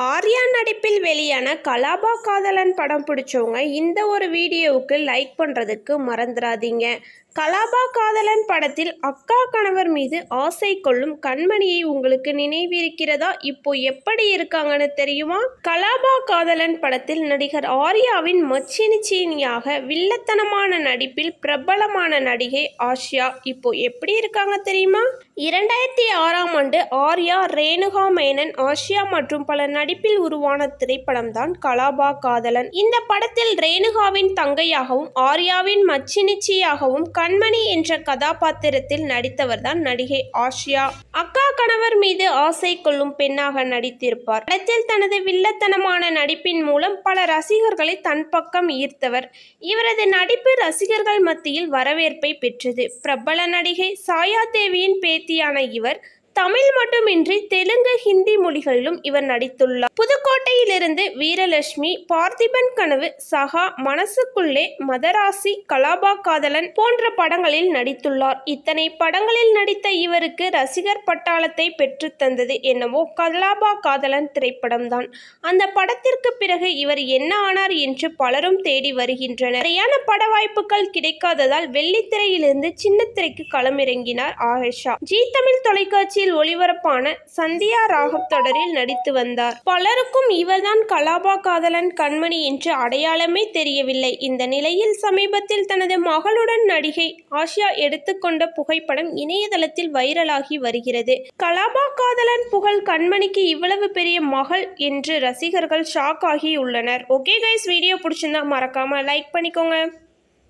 ஆர்யா நடிப்பில் வெளியான கலாபா காதலன் படம் பிடிச்சவங்க இந்த ஒரு வீடியோவுக்கு லைக் பண்ணுறதுக்கு மறந்துடாதீங்க. கலாபா காதலன் படத்தில் அக்கா கணவர் மீது ஆசை கொள்ளும் கண்மணியை உங்களுக்கு நினைவிருக்கிறதா? இப்போ எப்படி இருக்காங்கன்னு தெரியுமா? கலாபா காதலன் படத்தில் நடிகர் ஆர்யாவின் மச்சினிச்சினியாக வில்லத்தனமான நடிப்பில் பிரபலமான நடிகை ஆஷ்யா இப்போ எப்படி இருக்காங்க தெரியுமா? 2006ஆம் ஆண்டு ஆர்யா, ரேணுகா மேனன், ஆஷ்யா மற்றும் பல நடிப்பில் உருவான திரைப்படம் தான் கலாபா காதலன். இந்த படத்தில் ரேணுகாவின் தங்கையாகவும் ஆர்யாவின் மச்சினிச்சியாகவும் கண்மணி என்ற கதாபாத்திரத்தில் நடித்தவர் தான் நடிகை ஆஷ்யா. அக்கா கணவர் மீது ஆசை கொள்ளும் பெண்ணாக நடித்திருப்பார். படத்தில் தனது வில்லத்தனமான நடிப்பின் மூலம் பல ரசிகர்களை தன் பக்கம் ஈர்த்தவர். இவரது நடிப்பு ரசிகர்கள் மத்தியில் வரவேற்பை பெற்றது. பிரபல நடிகை சாயா தேவியின் பேத்தியான இவர் தமிழ் மட்டுமின்றி தெலுங்கு, ஹிந்தி மொழிகளிலும் இவர் நடித்துள்ளார். புதுக்கோட்டையிலிருந்து வீரலட்சுமி, பார்த்திபன் கனவு, சகா, மனசுக்குள்ளே, மதராசி, கலாபா காதலன் போன்ற படங்களில் நடித்துள்ளார். இத்தனை படங்களில் நடித்த இவருக்கு ரசிகர் பட்டாளத்தை பெற்று தந்தது என்னவோ கலாபா காதலன் திரைப்படம்தான். அந்த படத்திற்கு பிறகு இவர் என்ன ஆனார் என்று பலரும் தேடி வருகின்றனர். சரியான பட வாய்ப்புகள் கிடைக்காததால் வெள்ளித்திரையிலிருந்து சின்னத்திரைக்கு களமிறங்கினார் ஆயிஷா. ஜி தமிழ் தொலைக்காட்சியில் ஒளிபரப்பான சந்தியா ராகம் தொடரில் நடித்து வந்தார். பலருக்கும் இவர்தான் கலாபா காதலன் கண்மணி என்று அடையாளமே தெரியவில்லை. இந்த நிலையில் சமீபத்தில் தனது மகளுடன் நடிகை ஆஷ்யா எடுத்துக்கொண்ட புகைப்படம் இணையதளத்தில் வைரலாகி வருகிறது. கலாபா காதலன் புகழ் கண்மணிக்கு இவ்வளவு பெரிய மகள் என்று ரசிகர்கள் ஷாக் ஆகி உள்ளனர். ஓகே கைஸ், வீடியோ பிடிச்சிருந்தா மறக்காம லைக் பண்ணிக்கோங்க.